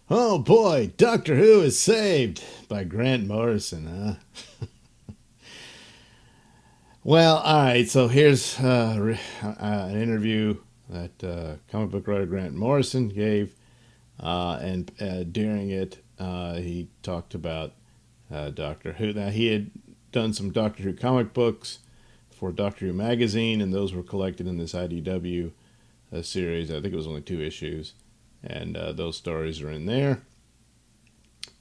Oh boy, Doctor Who is saved by Grant Morrison, huh? Well, all right. So here's an interview that comic book writer Grant Morrison gave, and during it, he talked about Doctor Who. Now he had done some Doctor Who comic books for Doctor Who magazine, and those were collected in this IDW series. I think it was only 2 issues, and those stories are in there.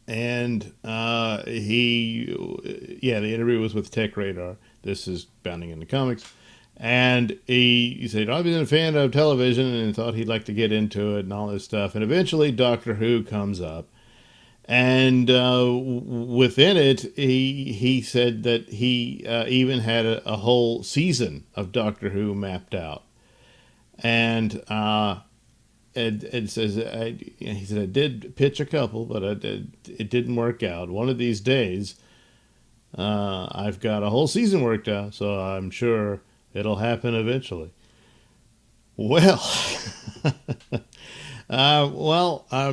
And the interview was with Tech Radar. This is Bounding into Comics. And he said, I've been a fan of television and thought he'd like to get into it and all this stuff. And eventually Doctor Who comes up. And within it, he said that he even had a whole season of Doctor Who mapped out. And it says he said I did pitch a couple, but it didn't work out. One of these days, I've got a whole season worked out, so I'm sure it'll happen eventually. Well,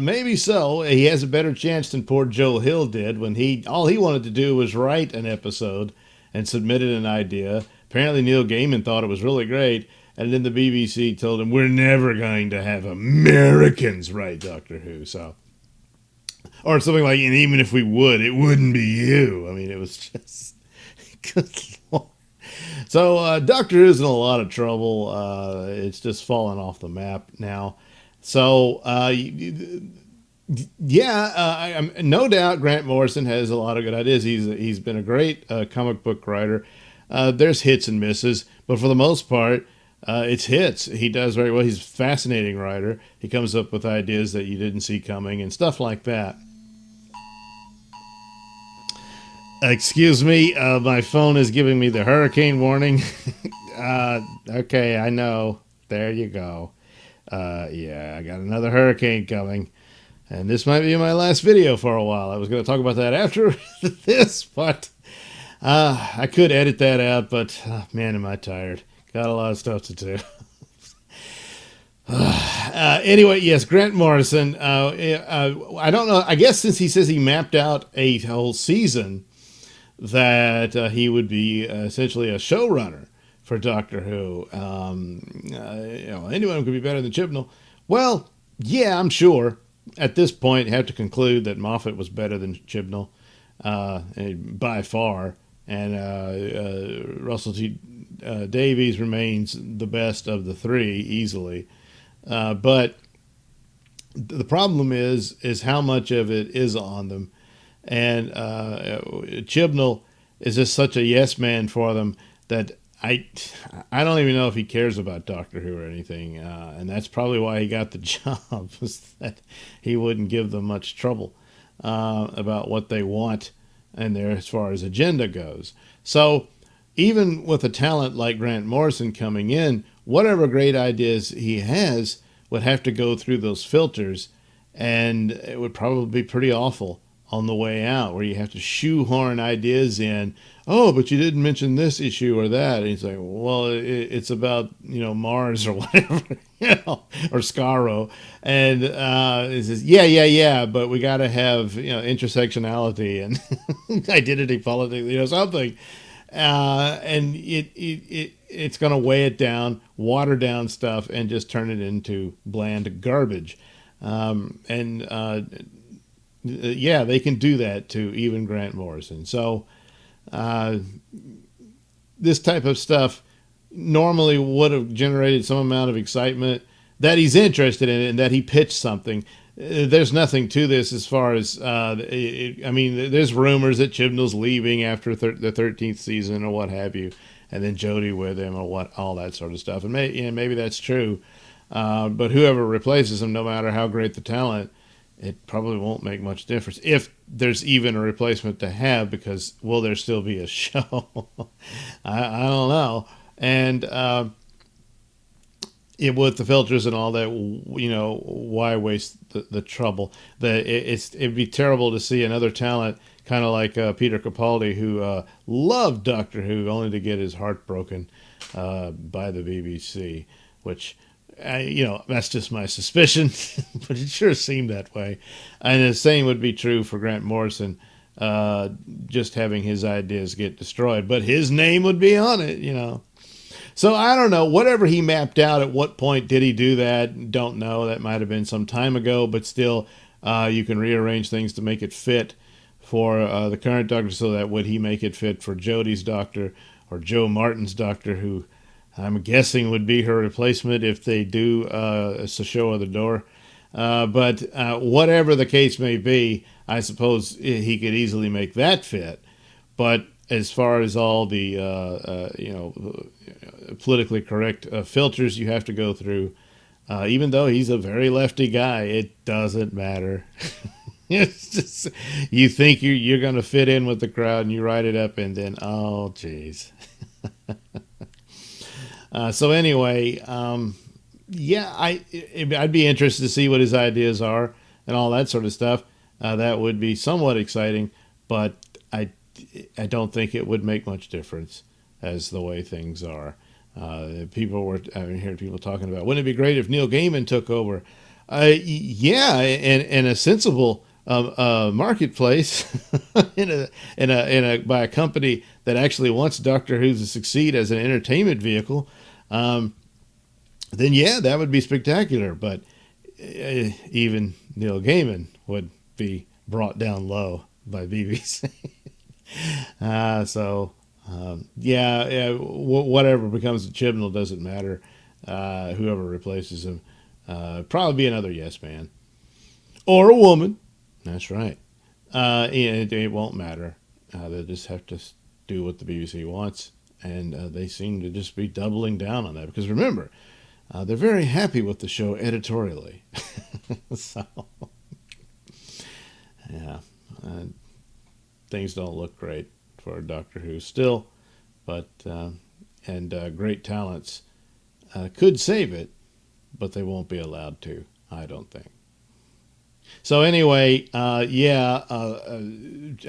maybe so. He has a better chance than poor Joe Hill did when all he wanted to do was write an episode and submitted an idea. Apparently, Neil Gaiman thought it was really great, and then the BBC told him, we're never going to have Americans write Doctor Who. So, or something like, and even if we would, it wouldn't be you. I mean, it was just, good Lord. So, Doctor Who's in a lot of trouble. It's just fallen off the map now. So, no doubt Grant Morrison has a lot of good ideas. He's been a great comic book writer. There's hits and misses, but for the most part, it's hits. He does very well. He's a fascinating writer. He comes up with ideas that you didn't see coming and stuff like that. Excuse me, my phone is giving me the hurricane warning. Okay, I know. There you go. Yeah, I got another hurricane coming. And this might be my last video for a while. I was going to talk about that after this, but I could edit that out, but man, am I tired. Got a lot of stuff to do. Anyway, yes, Grant Morrison. I don't know. I guess since he says he mapped out a whole season, that he would be essentially a showrunner for Doctor Who. Anyone could be better than Chibnall. Well, yeah, I'm sure. At this point, you have to conclude that Moffat was better than Chibnall by far, and Russell T. Davies remains the best of the three easily. But the problem is how much of it is on them, and Chibnall is just such a yes man for them that I don't even know if he cares about Doctor Who or anything, and that's probably why he got the job, was that he wouldn't give them much trouble about what they want and there as far as agenda goes. So even with a talent like Grant Morrison coming in, whatever great ideas he has would have to go through those filters, and it would probably be pretty awful on the way out, where you have to shoehorn ideas in. Oh, but you didn't mention this issue or that. And he's like, well, it's about, Mars or whatever, or Skaro. And he says, yeah, but we got to have, intersectionality and identity politics, something. And it's going to weigh it down, water down stuff, and just turn it into bland garbage. They can do that to even Grant Morrison. So this type of stuff normally would have generated some amount of excitement, that he's interested in it and that he pitched something. There's nothing to this as far as, there's rumors that Chibnall's leaving after the 13th season or what have you, and then Jodie with him or all that sort of stuff. And maybe that's true. But whoever replaces him, no matter how great the talent, it probably won't make much difference, if there's even a replacement to have, because will there still be a show? I don't know. And with the filters and all that, why waste the trouble? It'd be terrible to see another talent, kind of like Peter Capaldi, who loved Doctor Who, only to get his heart broken by the BBC, which that's just my suspicion, but it sure seemed that way. And the same would be true for Grant Morrison, just having his ideas get destroyed, but his name would be on it. So I don't know. Whatever he mapped out, at what point did he do that? Don't know. That might have been some time ago, but still, you can rearrange things to make it fit for the current doctor. So that would he make it fit for Jodie's doctor or Joe Martin's doctor, who I'm guessing would be her replacement if they do a show of the door. But whatever the case may be, I suppose he could easily make that fit. But as far as all the politically correct filters you have to go through, even though he's a very lefty guy, it doesn't matter. It's just, you think you're going to fit in with the crowd, and you write it up, and then, oh, geez. So anyway, I'd be interested to see what his ideas are and all that sort of stuff. That would be somewhat exciting, but I don't think it would make much difference as the way things are. I've been hearing people talking about, wouldn't it be great if Neil Gaiman took over? Yeah, in a sensible marketplace, by a company that actually wants Doctor Who to succeed as an entertainment vehicle, then yeah, that would be spectacular. But even Neil Gaiman would be brought down low by BBC. Whatever becomes of Chibnall doesn't matter. Whoever replaces him, probably be another yes man or a woman. That's right. It won't matter. They'll just have to do what the BBC wants, and they seem to just be doubling down on that. Because remember, they're very happy with the show editorially. So, yeah, things don't look great for Doctor Who still, but great talents could save it, but they won't be allowed to, I don't think. So anyway, I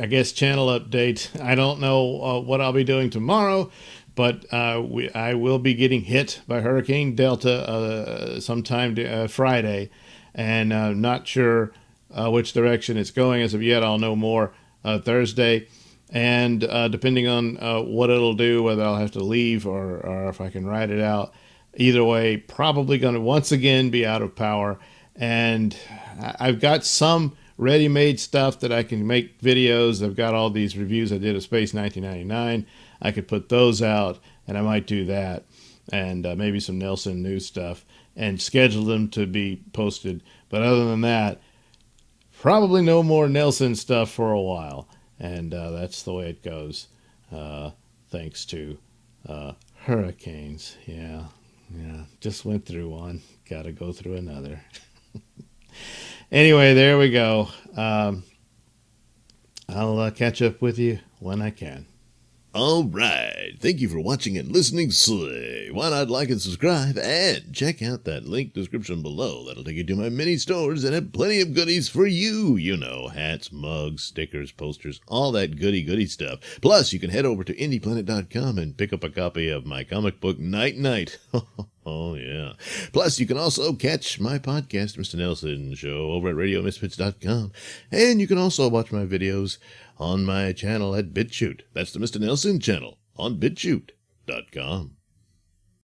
guess channel update. I don't know what I'll be doing tomorrow, but I will be getting hit by Hurricane Delta sometime Friday, and not sure which direction it's going as of yet. I'll know more Thursday, and depending on what it'll do, whether I'll have to leave or if I can ride it out. Either way, probably going to once again be out of power. And I've got some ready-made stuff that I can make videos. I've got all these reviews I did of Space 1999. I could put those out, and I might do that. And maybe some Nailsin news stuff, and schedule them to be posted. But other than that, probably no more Nailsin stuff for a while. And that's the way it goes, thanks to hurricanes. Yeah, just went through one. Got to go through another. Anyway, there we go. I'll catch up with you when I can. All right. Thank you for watching and listening. Why not like and subscribe and check out that link description below. That'll take you to my mini stores and have plenty of goodies for you. Hats, mugs, stickers, posters, all that goody stuff. Plus, you can head over to indieplanet.com and pick up a copy of my comic book Night Night. Oh, yeah. Plus, you can also catch my podcast, Mr Nailsin Show, over at RadioMisfits.com. And you can also watch my videos on my channel at BitChute. That's the Mr Nailsin channel on BitChute.com.